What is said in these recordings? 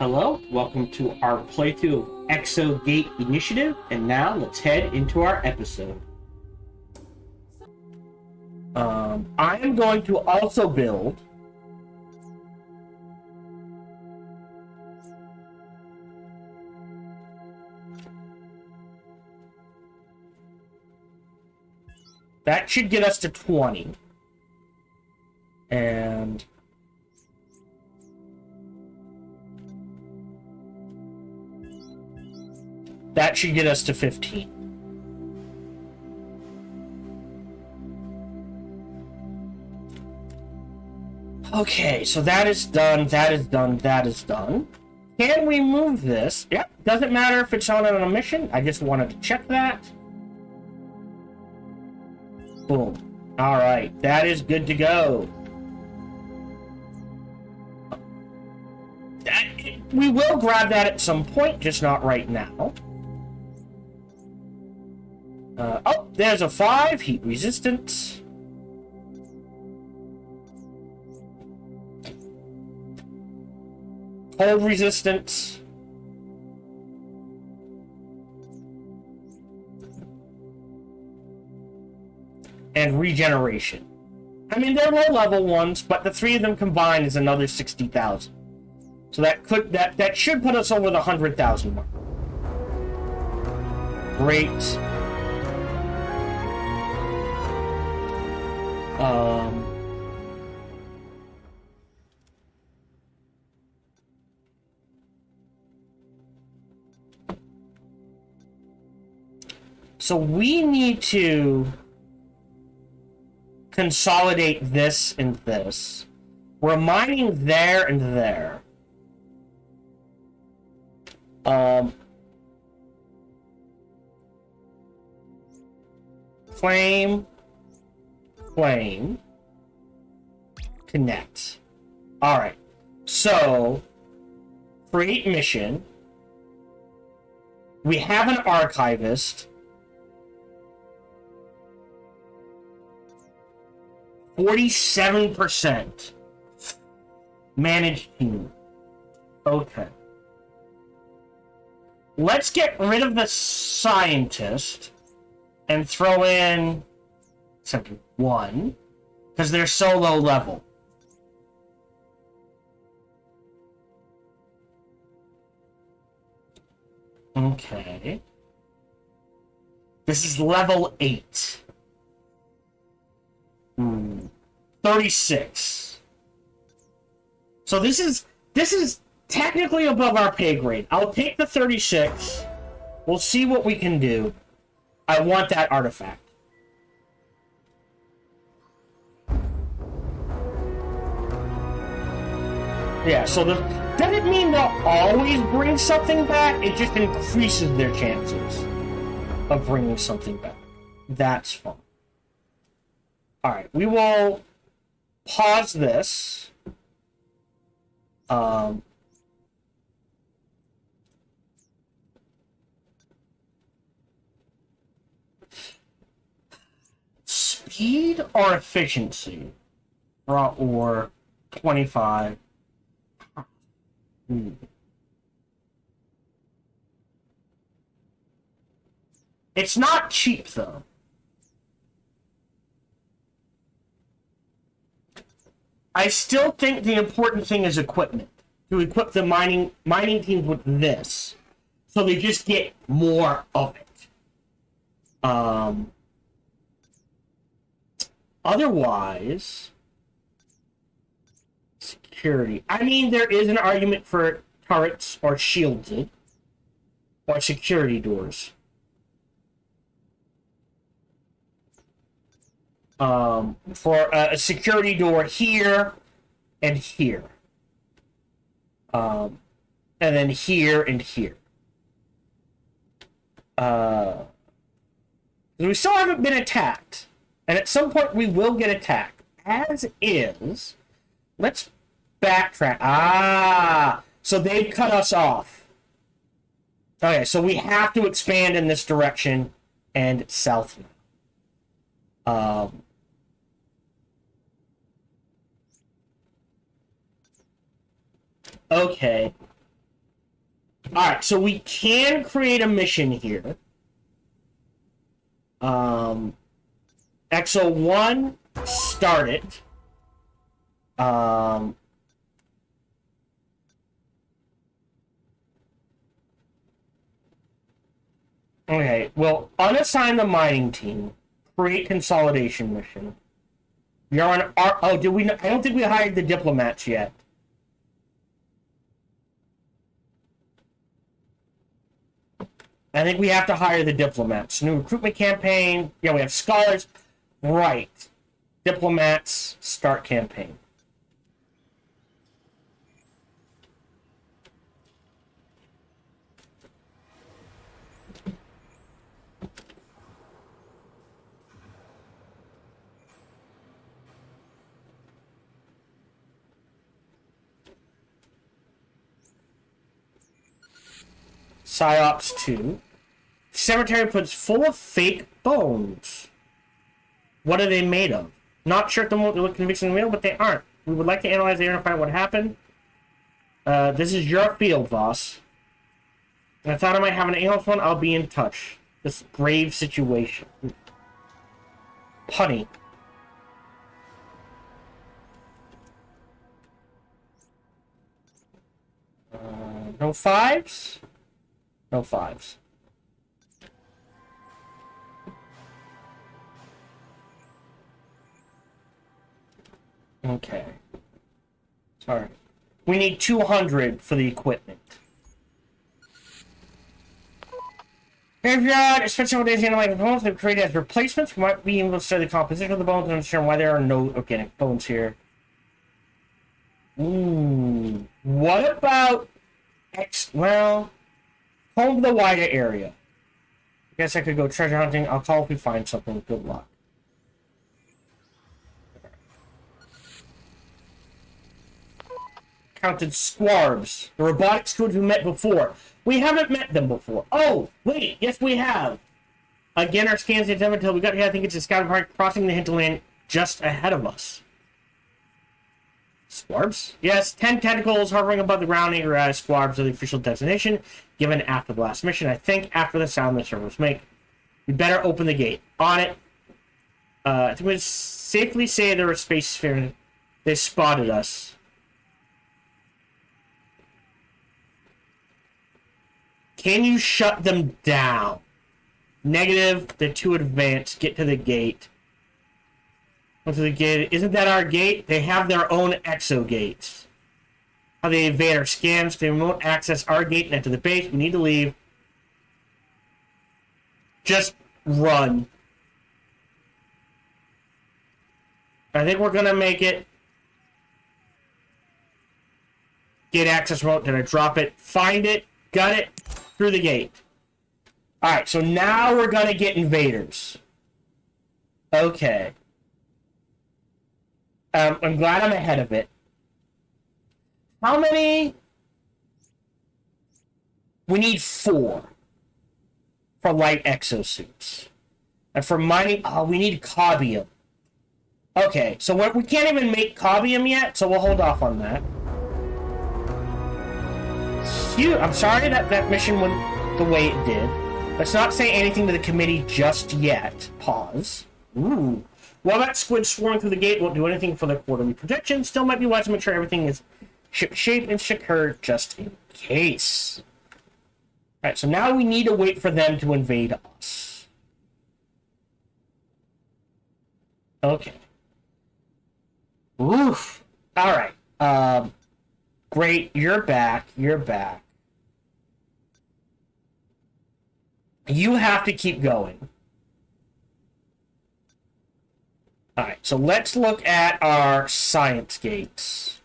Hello, welcome to our playthrough of Exogate Initiative, and now let's head into our episode. I am going to also build that should get us to 20, and that should get us to 15. Okay, so that is done, that is done, that is done. Can we move this? Yep, doesn't matter if it's on a mission. I just wanted to check that. Boom. Alright, that is good to go. We will grab that at some point, just not right now. Oh, there's a 5, heat resistance. Cold resistance. And regeneration. I mean, they're low level ones, but the 3 of them combined is another 60,000. So that should put us over the 100,000 mark. Great. So we need to consolidate this and this. We're mining there and there. Flame, connect. All right. So, create mission. We have an archivist. 47%. Managed team. Okay. Let's get rid of the scientist and throw in something 1 because they're so low level. Okay. This is level 8. 36. So this is technically above our pay grade. I'll take the 36. We'll see what we can do. I want that artifact. Yeah, so doesn't mean they'll always bring something back. It just increases their chances of bringing something back. That's fun. Alright, we will pause this. Speed or efficiency? Or 25. It's not cheap, though. I still think the important thing is equipment. To equip the mining teams with this. So they just get more of it. Otherwise, security. I mean, there is an argument for turrets or shielded or security doors. For a security door here and here. And then here and here. We still haven't been attacked. And at some point we will get attacked. As is, let's backtrack. So they've cut us off. Okay, so we have to expand in this direction and south now. Okay. Alright, so we can create a mission here. Exo 1, start it. Okay, well, unassign the mining team. Create consolidation mission. We are on our... Oh, did we... I don't think we hired the diplomats yet. I think we have to hire the diplomats. New recruitment campaign. Yeah, we have scholars. Right. Diplomats, start campaign. Psyops 2. Cemetery puts full of fake bones. What are they made of? Not sure if they look convincingly real, but they aren't. We would like to analyze the area and find what happened. This is your field, boss. And I thought I might have an English one. I'll be in touch. This grave situation. Punny. No fives? No fives. Okay. Sorry. We need 200 for the equipment. Graveyard, especially several days analyzing bones they've created as replacements. We might be able to study the composition of the bones and understand why there are no organic bones here. Ooh. What about well, home to the wider area. I guess I could go treasure hunting. I'll call if we find something. Good luck. Counted squarbs. The robotic students we met before. We haven't met them before. Oh, wait. Yes, we have. Again, our scans didn't until we got here. I think it's a scouting party crossing the hinterland just ahead of us. Squarbs? Yes, 10 tentacles hovering above the ground near squarbs are the official designation given after the last mission. I think after the sound the servers make. We better open the gate. On it. I think we would safely say there were space spheres. They spotted us. Can you shut them down? Negative. They're too advanced. Get to the gate. What's the gate? Isn't that our gate? They have their own exogates. How they evade our scans. They remote access our gate and enter the base. We need to leave. Just run. I think we're gonna make it. Gate access remote. Did I drop it? Find it. Got it. Through the gate. Alright, so now we're gonna get invaders. Okay. I'm glad I'm ahead of it. How many? We need 4 for light exosuits. And for mining, we need cobbium. Okay, so we can't even make cobbium yet, so we'll hold off on that. Phew, I'm sorry that mission went the way it did. Let's not say anything to the committee just yet. Pause. Ooh. While that squid swarming through the gate won't do anything for the quarterly projection, still might be wise to make sure everything is ship-shape and secure just in case. Alright, so now we need to wait for them to invade us. Okay. Oof. Alright. Great, you're back. You're back. You have to keep going. Alright, so let's look at our science gates.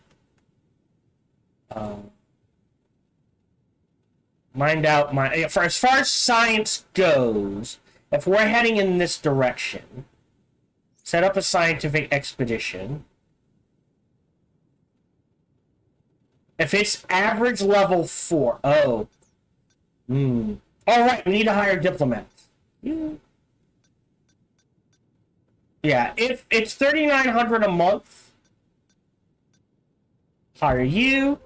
Mind out my... For as far as science goes, if we're heading in this direction, set up a scientific expedition. If it's average level 4... Oh. Alright, we need to hire diplomats. Yeah, if it's $3,900 a month, hire you,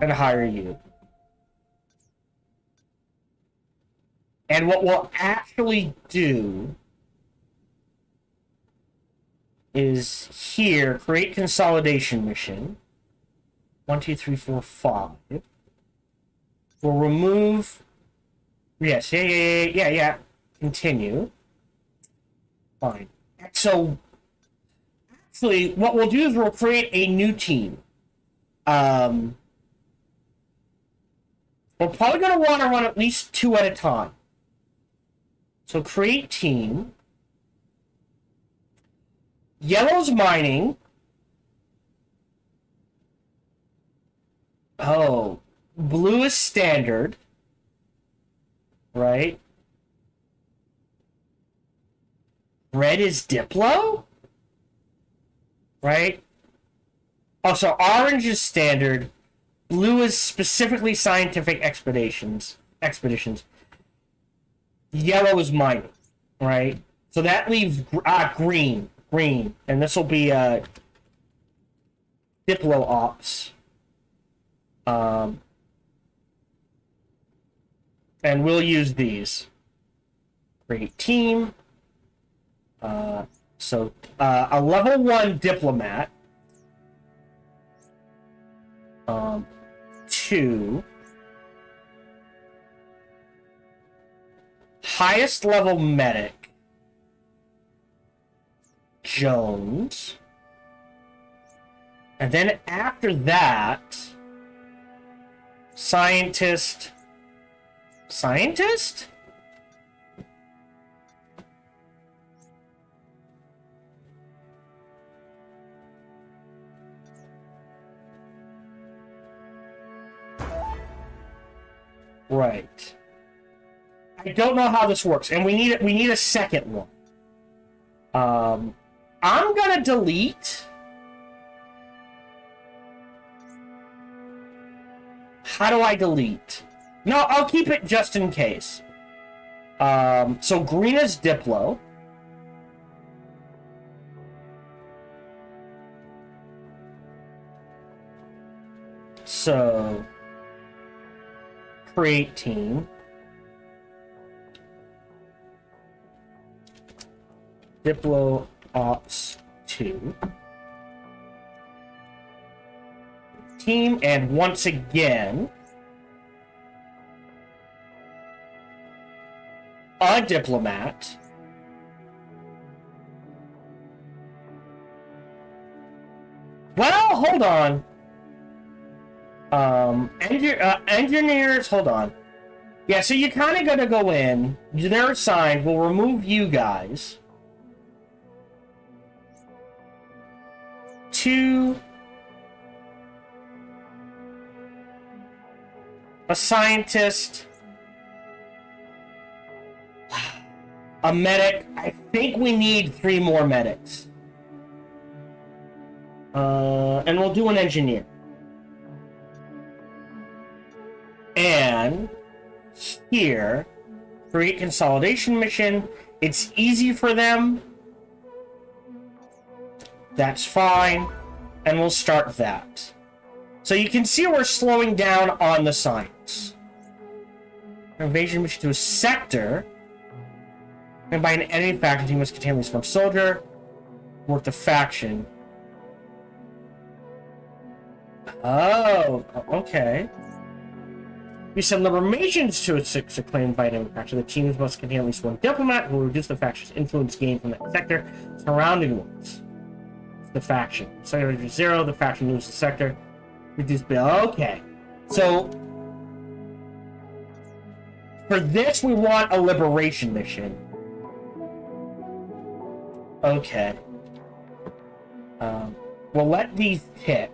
and hire you. And what we'll actually do is here, create consolidation mission. 1, 2, 3, 4, 5. We'll remove... Yes, yeah. Continue. Fine. So, actually, what we'll do is we'll create a new team. We're probably going to want to run at least 2 at a time. So create team. Yellow's mining. Oh, blue is standard. Right? Red is Diplo? Right? Oh, so orange is standard. Blue is specifically scientific expeditions. Yellow is mining, right? So that leaves green, and this will be Diplo ops. And we'll use these. Create team. So a level 1 diplomat. 2. Highest level medic. Jones. And then after that, scientist. Scientist? Right. I don't know how this works, and we need a second one. I'm gonna delete. How do I delete? No, I'll keep it just in case. So green is Diplo. So create team. Diplo ops 2. Team, and once again, a diplomat. Well, hold on. Engineers, hold on. Yeah, so you kind of gotta go in. They're assigned. We'll remove you guys. 2. A scientist. A medic. I think we need 3 more medics. And we'll do an engineer. And here, create consolidation mission. It's easy for them. That's fine. And we'll start that. So you can see we're slowing down on the science. Invasion mission to a sector. And by an enemy faction, you must contain at least 1 soldier. Work the faction. Oh, okay. We send liberations to a 6 acclaimed by an enemy faction. The teams must contain at least 1 diplomat who will reduce the faction's influence gained from that sector surrounding ones. The faction. Sector 0, the faction moves the sector. Reduce bill. Okay. So, for this, we want a liberation mission. Okay. We'll let these tick.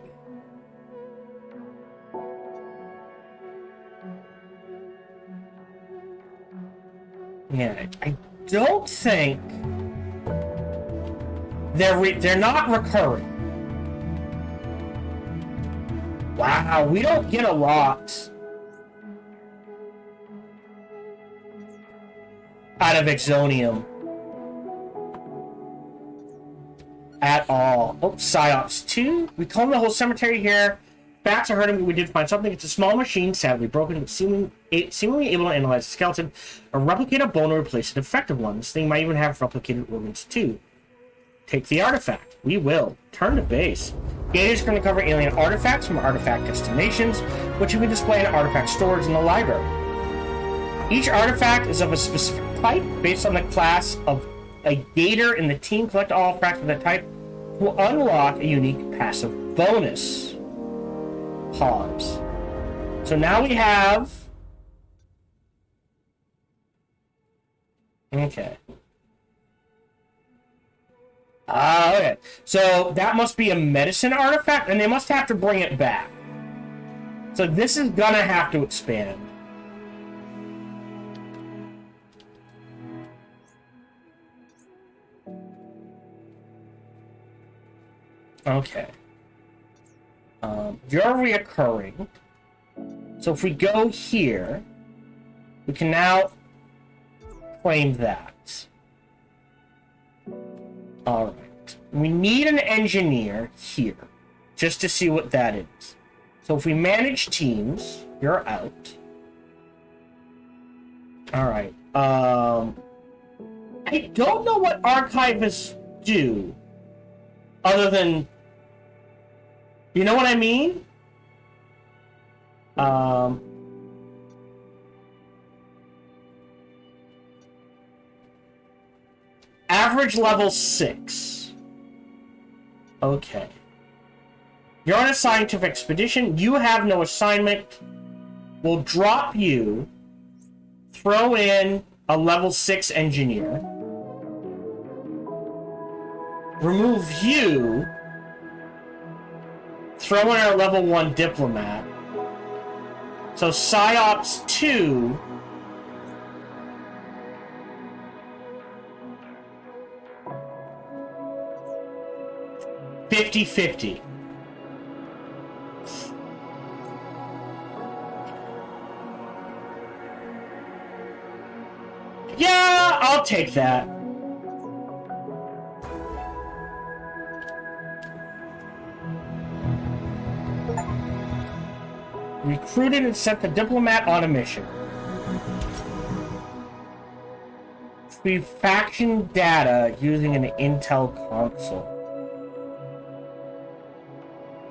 Yeah, I don't think they're not recurring. Wow, we don't get a lot out of Exonium at all. Oh, Psyops 2. We comb the whole cemetery here. Facts are hurting, but we did find something. It's a small machine, sadly broken, but seemingly able to analyze the skeleton or replicate a bone or replace a defective one. This thing might even have replicated organs too. Take the artifact. We will. Turn to base. Data is going to cover alien artifacts from artifact destinations, which you can display in artifact storage in the library. Each artifact is of a specific type based on the class of a gator in the team. Collect all artifacts of that type will unlock a unique passive bonus. Pause. So now we have... Okay. Okay. So that must be a medicine artifact, and they must have to bring it back. So this is gonna have to expand. Okay. You're reoccurring. So if we go here, we can now claim that. Alright. We need an engineer here, just to see what that is. So if we manage teams, you're out. Alright. I don't know what archivists do, other than... You know what I mean? Average level 6. Okay. You're on a scientific expedition. You have no assignment. We'll drop you. Throw in a level 6 engineer. Remove you. Throw in our level 1 diplomat. So Psyops 2. $50-50. Yeah, I'll take that. Recruited and sent the diplomat on a mission. We faction data using an intel console.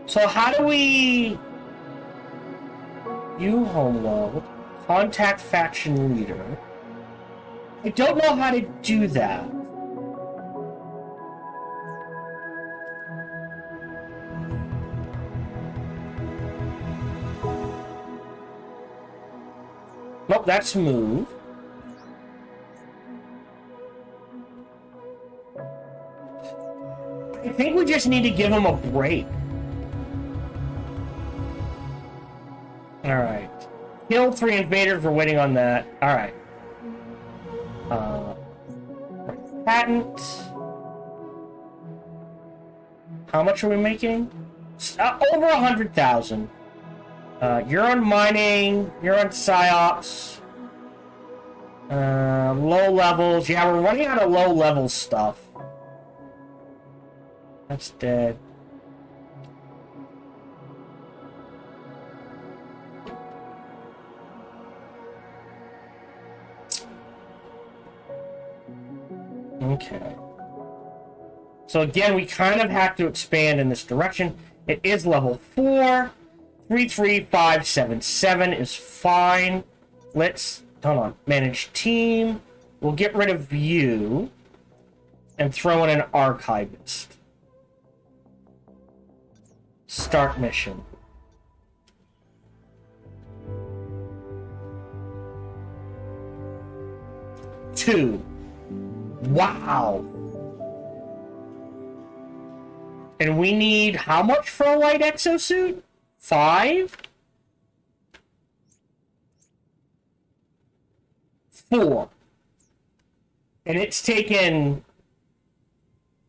So how do we... View homeworld, contact faction leader. I don't know how to do that. Nope, that's move. I think we just need to give him a break. Alright. Kill 3 invaders, we're waiting on that. Alright. Patent. How much are we making? Over 100,000. You're on mining, you're on psyops. Low levels. Yeah, we're running out of low level stuff. That's dead. Okay. So again, we kind of have to expand in this direction. It is level 4. 33577 is fine. Let's, hold on, manage team. We'll get rid of you and throw in an archivist. Start mission. Two. Wow. And we need how much for a light exosuit? 5? 4. And it's taken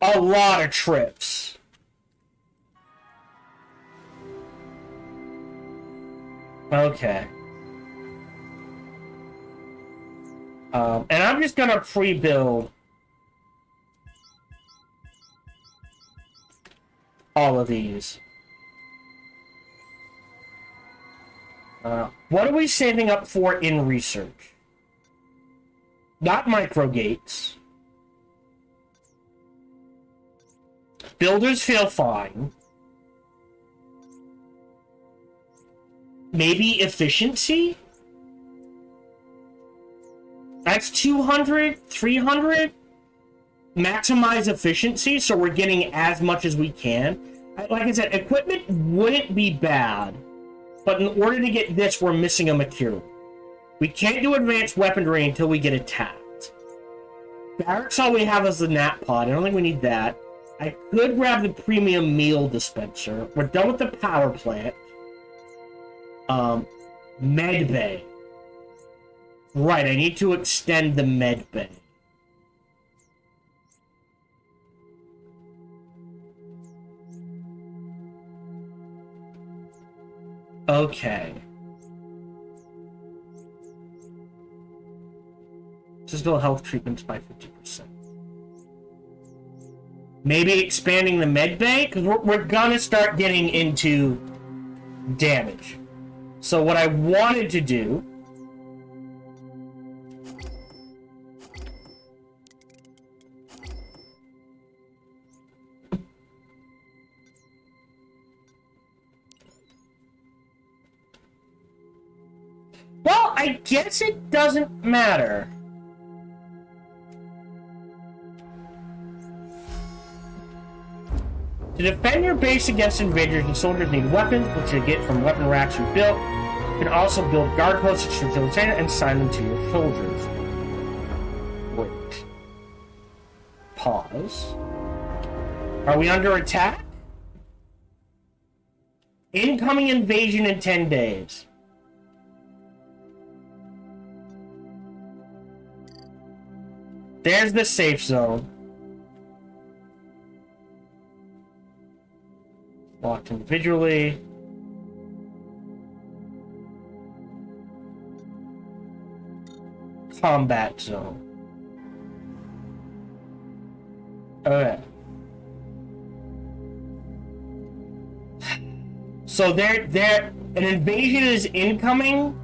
a lot of trips. Okay. And I'm just gonna pre-build all of these. What are we saving up for in research? Not microgates. Builders feel fine. Maybe efficiency? That's 200, 300. Maximize efficiency so we're getting as much as we can. Like I said, equipment wouldn't be bad, but in order to get this, we're missing a material. We can't do advanced weaponry until we get attacked. Barracks, all we have is the nap pod. I don't think we need that. I could grab the premium meal dispenser. We're done with the power plant. Med bay. Right, I need to extend the med bay. Okay. Physical health treatments by 50%. Maybe expanding the med bay? Because we're gonna start getting into damage. So what I wanted to do... Well, I guess it doesn't matter. To defend your base against invaders, your soldiers need weapons, which you get from weapon racks you built. You can also build guard posts and assign them to your soldiers. Wait. Pause. Are we under attack? Incoming invasion in 10 days. There's the safe zone. Locked individually. Combat zone. Okay. So an invasion is incoming.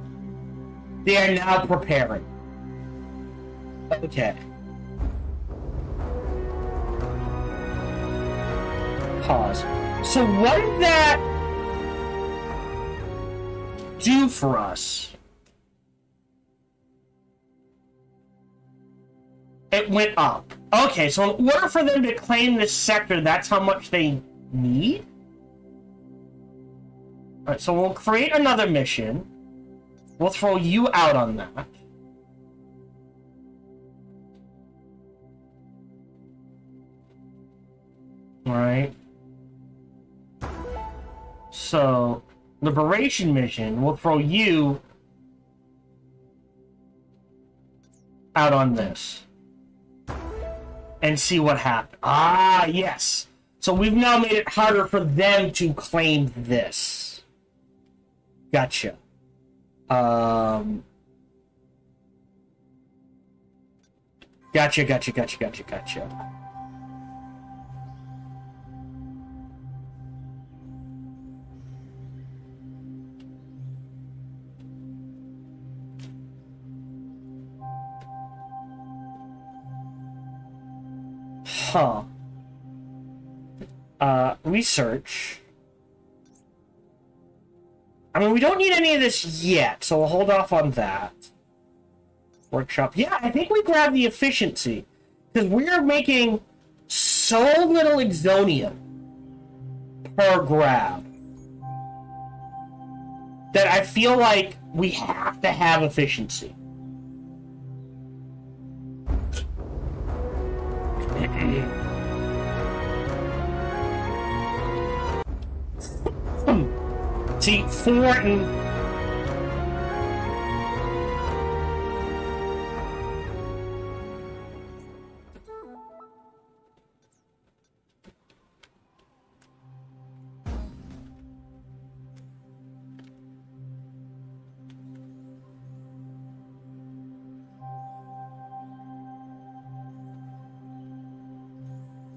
They are now preparing. Okay. Pause. So what did that do for us? It went up. Okay, so in order for them to claim this sector, that's how much they need? Alright, so we'll create another mission. We'll throw you out on that. Alright. So, liberation mission, we'll throw you out on this. And see what happens. Ah, yes. So we've now made it harder for them to claim this. Gotcha. Gotcha. Huh. Research. I mean, we don't need any of this yet, so we'll hold off on that. Workshop. Yeah, I think we grab the efficiency. Because we're making so little exonium per grab that I feel like we have to have efficiency. See, 4 and...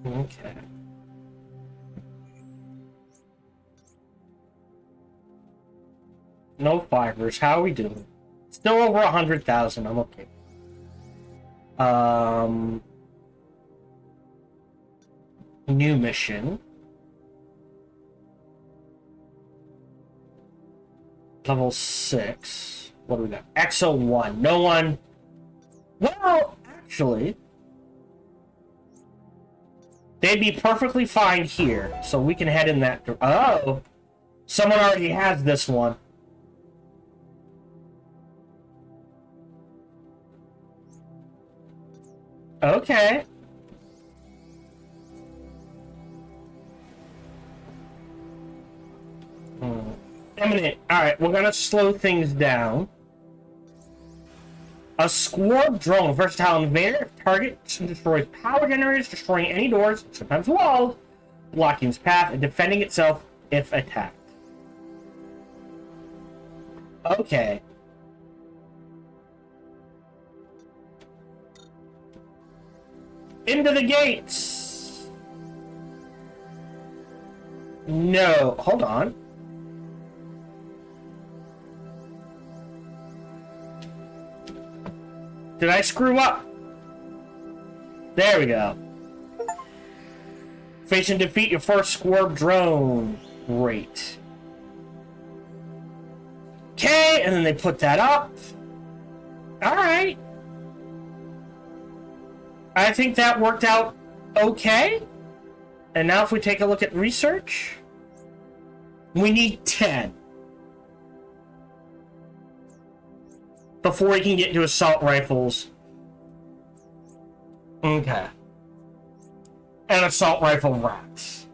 Okay. No fibers. How are we doing? Still over 100,000. I'm okay. New mission. Level 6. What do we got? Exo 1. No one. Well, actually, they'd be perfectly fine here, so we can head in that. Oh, someone already has this one. Okay. Eminent. Alright, we're gonna slow things down. A squad drone, versatile invader, targets and destroys power generators, destroying any doors, sometimes walls, blocking its path, and defending itself if attacked. Okay. Into the gates! No, hold on. Did I screw up? There we go. Face and defeat your first squad drone. Great. Okay, and then they put that up. Alright. I think that worked out okay. And now if we take a look at research, we need 10. Before we can get into assault rifles. Okay. And assault rifle racks.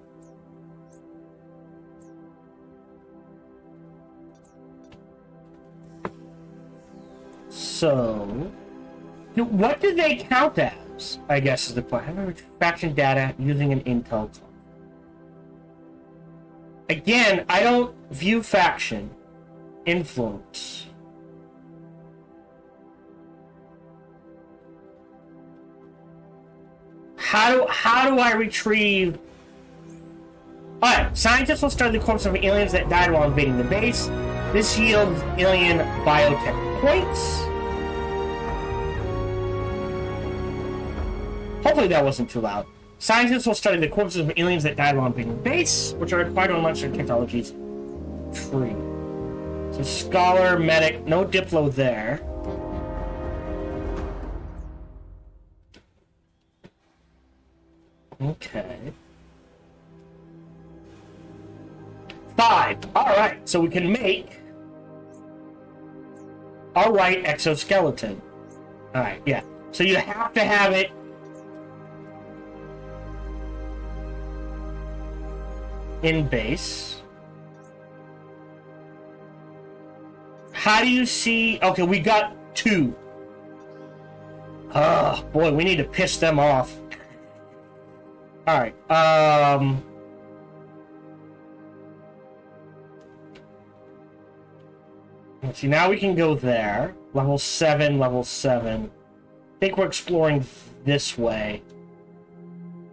So, what do they count as? I guess is the question. Faction data using an intel card. Again, I don't view faction influence. How do I retrieve? Alright, scientists will study the corpses of aliens that died while invading the base. This yields alien biotech points. Hopefully that wasn't too loud. Scientists will study the corpses of aliens that died while invading the base, which are required to unlock certain technologies. Tree. So scholar, medic, no Diplo there. Okay. 5. Alright, so we can make a right exoskeleton. Alright, yeah. So you have to have it in base. How do you see? Okay, we got 2. Oh, boy, we need to piss them off. Alright, let's see, now we can go there. Level 7, level 7. I think we're exploring this way.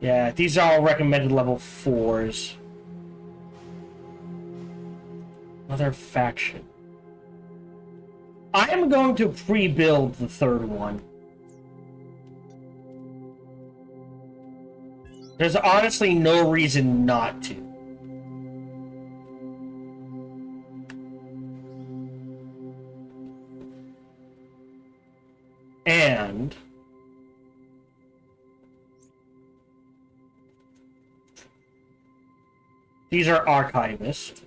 Yeah, these are all recommended level 4s. Another faction. I am going to pre-build the 3rd one. There's honestly no reason not to. And these are archivists.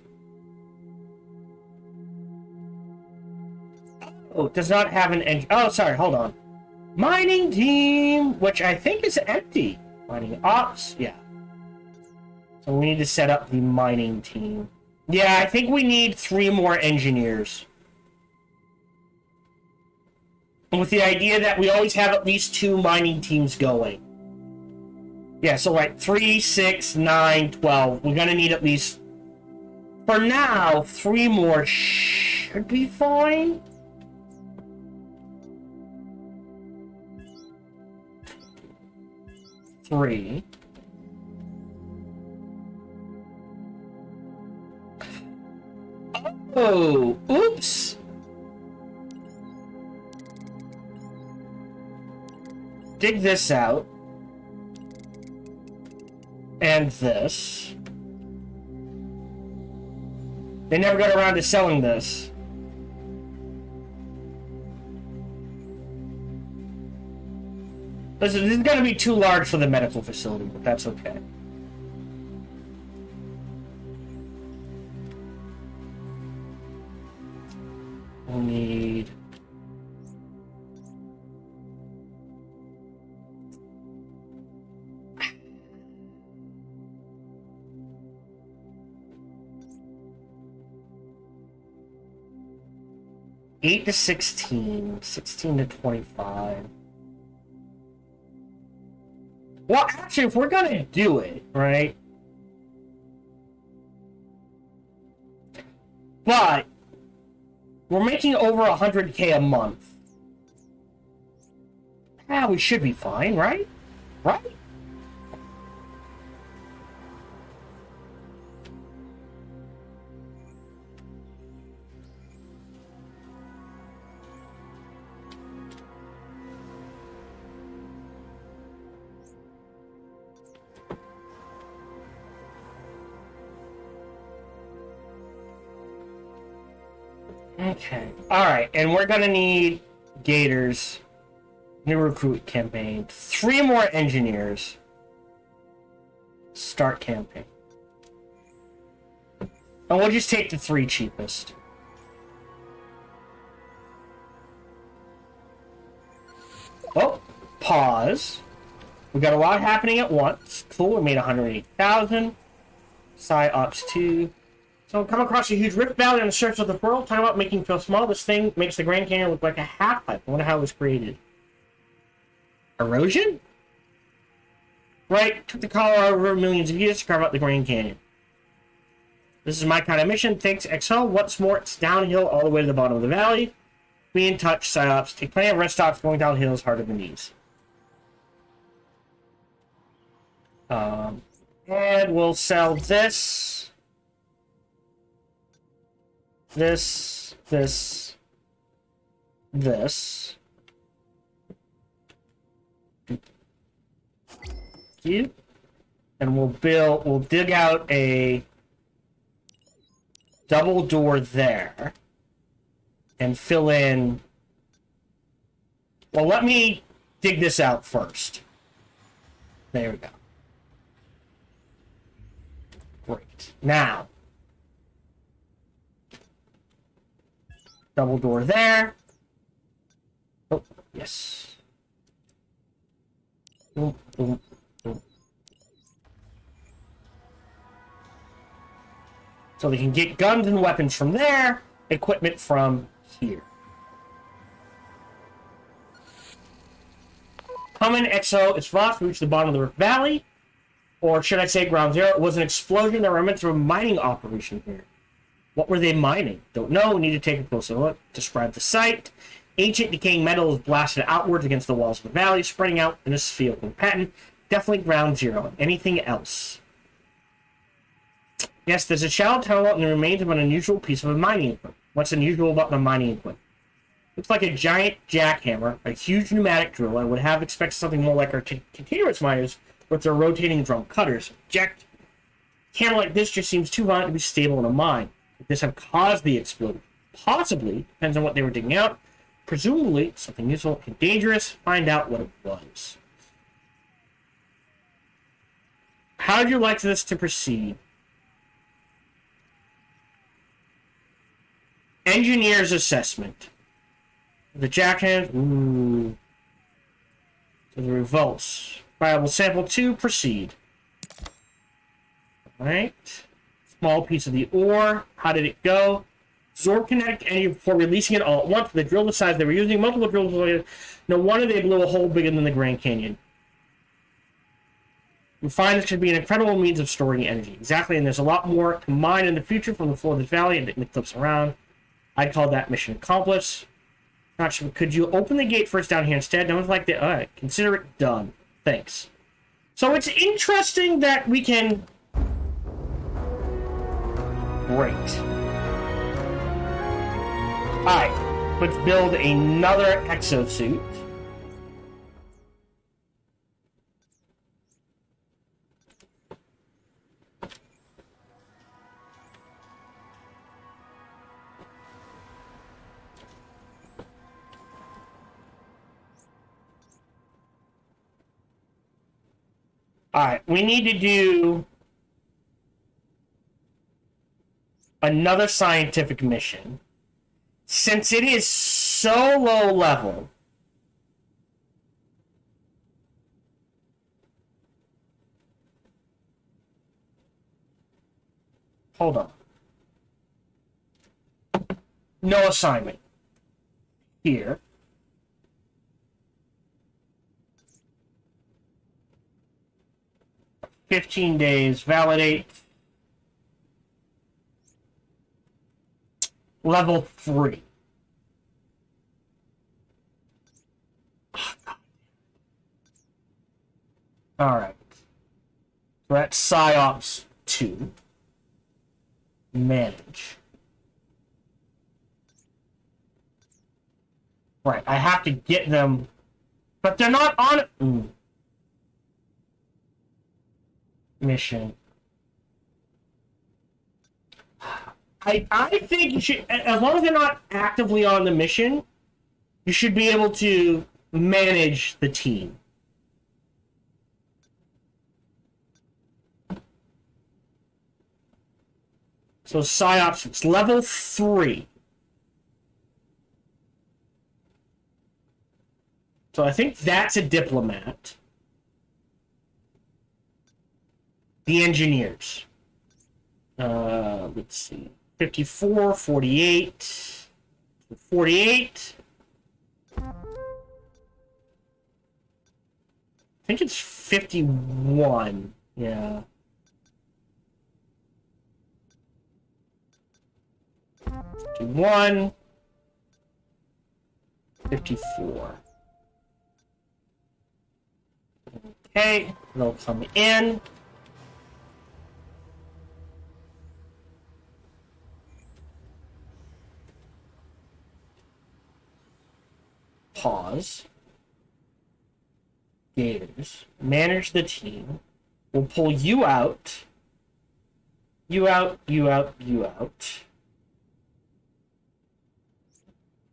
Oh, it does not have an engine. Oh, sorry, hold on. Mining team, which I think is empty. Mining ops, yeah. So we need to set up the mining team. Yeah, I think we need 3 more engineers. With the idea that we always have at least 2 mining teams going. Yeah, so like 3, 6, 9, 12. We're gonna need at least, for now, 3 more should be fine. Three. Oh, oops. Dig this out. And this. They never got around to selling this. Listen, this is going to be too large for the medical facility, but that's okay. We'll need... $8 to $16, $16 to $25. Well, actually, if we're gonna do it, right? But we're making over 100K a month. We should be fine, right? Right? Okay. Alright, and we're gonna need gators. New recruit campaign. 3 more engineers. Start campaign. And we'll just take the 3 cheapest. Oh, pause. We got a lot happening at once. Cool, we made 108,000. Psi-Ops 2. So come across a huge rift valley on the surface of the world. Talking about making feel small. This thing makes the Grand Canyon look like a half pipe. I wonder how it was created. Erosion? Right. Took the Colorado River millions of years to carve out the Grand Canyon. This is my kind of mission. Thanks, XO. What's more, it's downhill all the way to the bottom of the valley. Be in touch, Psyops. Take plenty of rest stops. Going downhill is harder than these. And we'll sell this. This. You. And we'll dig out a double door there. And fill in... Well, let me dig this out first. There we go. Great. Now... double door there. Oh, yes. Boom, boom, boom. So they can get guns and weapons from there, equipment from here. Coming, XO, it's fast. We reached the bottom of the Rift Valley. Or should I say ground zero? It was an explosion that remnants of a mining operation here. What were they mining? Don't know. We need to take a closer look. Describe the site. Ancient decaying metal is blasted outwards against the walls of the valley, spreading out in a field. And patent, definitely ground zero. Anything else? Yes, there's a shallow tunnel and the remains of an unusual piece of mining equipment. What's unusual about the mining equipment? Looks like a giant jackhammer, a huge pneumatic drill. I would have expected something more like our continuous miners with their rotating drum cutters. Jack hammer like this just seems too violent to be stable in a mine. Could this have caused the explosion? Possibly. Depends on what they were digging out. Presumably, something useful and dangerous. Find out what it was. How would you like this to proceed? Engineer's assessment. The jackhand. Ooh. So the revolts. Viable sample 2. Proceed. Alright. Small piece of the ore. How did it go? Absorb kinetic energy before releasing it all at once. They drilled the size they were using. Multiple drills later. No wonder they blew a hole bigger than the Grand Canyon. We find this could be an incredible means of storing energy. Exactly, and there's a lot more to mine in the future from the floor of this valley and it flips around. I'd call that mission accomplished. Not sure. Could you open the gate first down here instead? No one's like that. Alright, consider it done. Thanks. So it's interesting that we can... Great. Alright, let's build another exosuit. Alright, we need to do another scientific mission. Since it is so low level, hold on. No assignment. Here. $15 validate. Level 3. Alright. So that's PsyOps 2. Manage. Right, I have to get them, but they're not on it. Mission. I think you should, as long as they're not actively on the mission, you should be able to manage the team. So PsyOps, it's level 3. So I think that's a diplomat. The engineers. Let's see. 54, 48, 48. I think it's 51. Yeah. 51. 54. Okay, they'll come in. Pause. Gators. Manage the team. We'll pull you out. You out, you out, you out.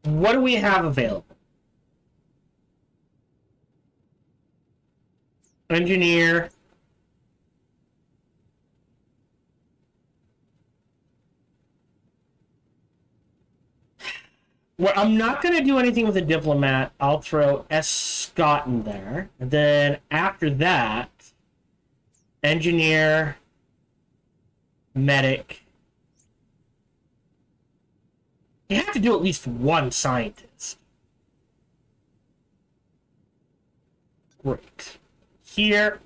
What do we have available? Engineer. Well, I'm not going to do anything with a diplomat. I'll throw S. Scott in there. And then after that, engineer, medic. You have to do at least one scientist. Great. Here.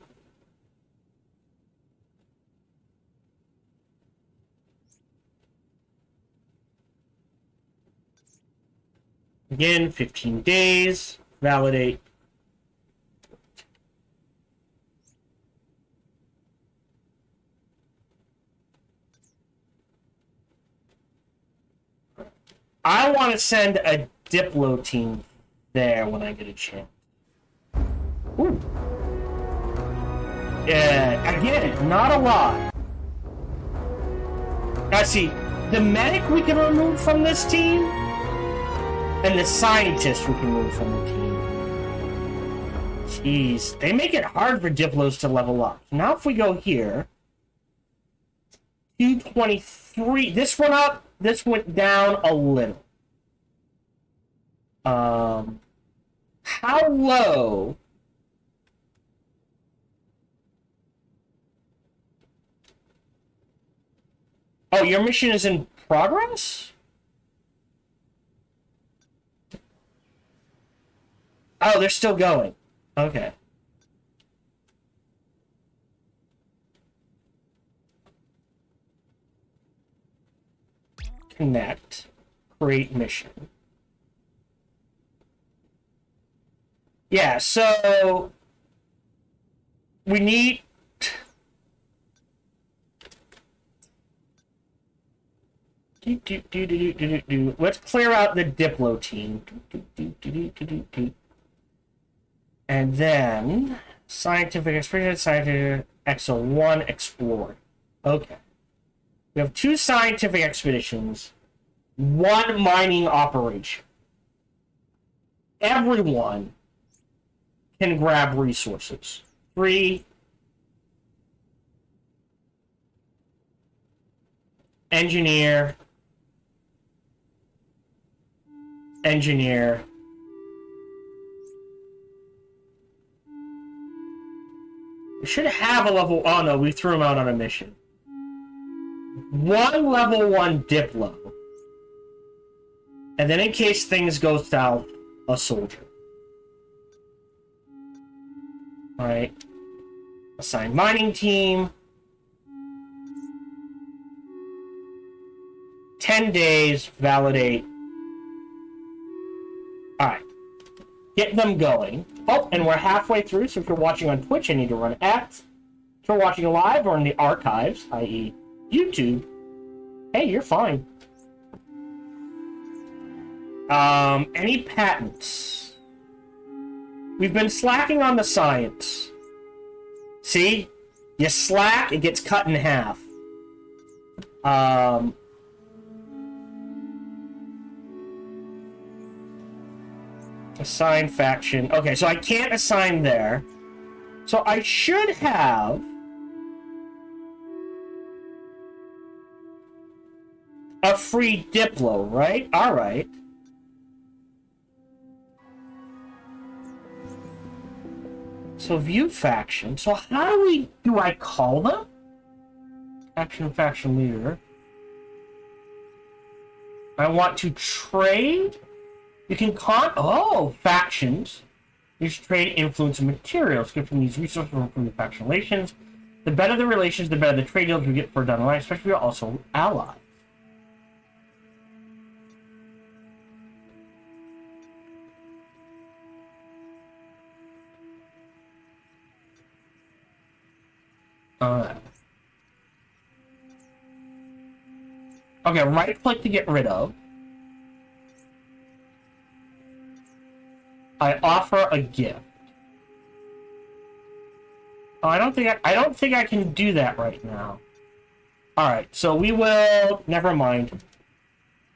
Again, 15 days. Validate. I want to send a Diplo team there when I get a chance. Ooh. Yeah, again, not a lot. Now see, the medic we can remove from this team, and the scientist we can remove from the team. Jeez, they make it hard for Diplos to level up. Now if we go here, 223, this went up, this went down a little. How low? Oh, your mission is in progress? Oh, they're still going. Okay. Connect. Create mission. Yeah, so we need Let's clear out the Diplo team. And then scientific experience, scientific Exo 1 explored. Okay. We have 2 scientific expeditions, 1 mining operation. Everyone can grab resources. 3 engineer. We should have a level... Oh no, we threw him out on a mission. 1 level 1 Diplo. And then in case things go south, a soldier. Alright. Assign mining team. 10 days, validate. Alright. Get them going. Oh, and we're halfway through, so if you're watching on Twitch, I need to run X. If you're watching live or in the archives, i.e. YouTube, hey, you're fine. Any patents? We've been slacking on the science. See? You slack, it gets cut in half. Assign faction. Okay, so I can't assign there. So I should have a free Diplo, right? Alright. So view faction. So how do I call them? Faction leader. I want to trade. You can factions. You should trade influence and materials. Gifting these resources will improve the faction relations. The better the relations, the better the trade deals we get for down the line, especially if you're also allies. Okay, right click to get rid of. I offer a gift. Oh, I don't think I can do that right now. Alright, so we will... Never mind.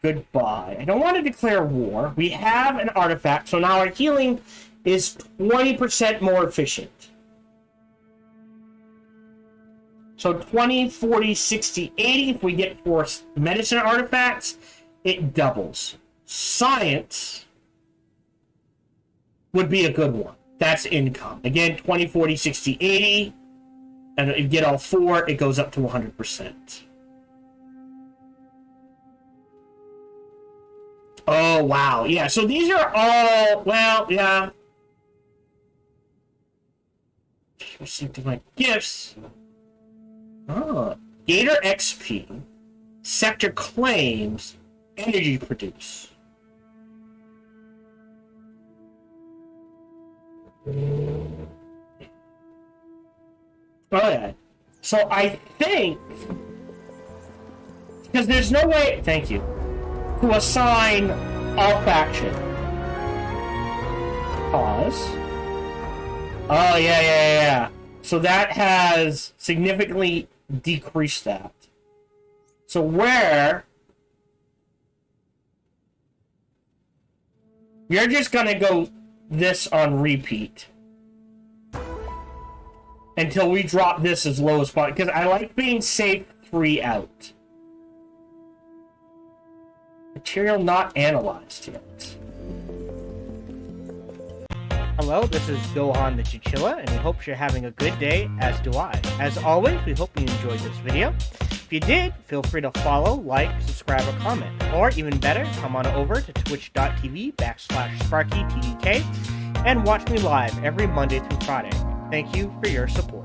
Goodbye. I don't want to declare war. We have an artifact, so now our healing is 20% more efficient. So 20, 40, 60, 80. If we get 4 medicine artifacts, it doubles. Science would be a good one. That's income. Again, 20, 40, 60, 80. And if you get all 4, it goes up to 100%. Oh, wow. Yeah, so these are all... Well, yeah. Received my gifts. Oh. Gator XP. Sector claims. Energy produce. Okay. So I think... Because there's no way... Thank you. To assign all faction. Pause. Oh, yeah. So that has significantly decreased that. So where... You're just gonna go this on repeat. Until we drop this as low as possible. Because I like being safe 3 out. Material not analyzed yet. Hello, this is Gohan the Chinchilla, and we hope you're having a good day, as do I. As always, we hope you enjoyed this video. If you did, feel free to follow, like, subscribe, or comment. Or, even better, come on over to twitch.tv/SparkyTDK and watch me live every Monday through Friday. Thank you for your support.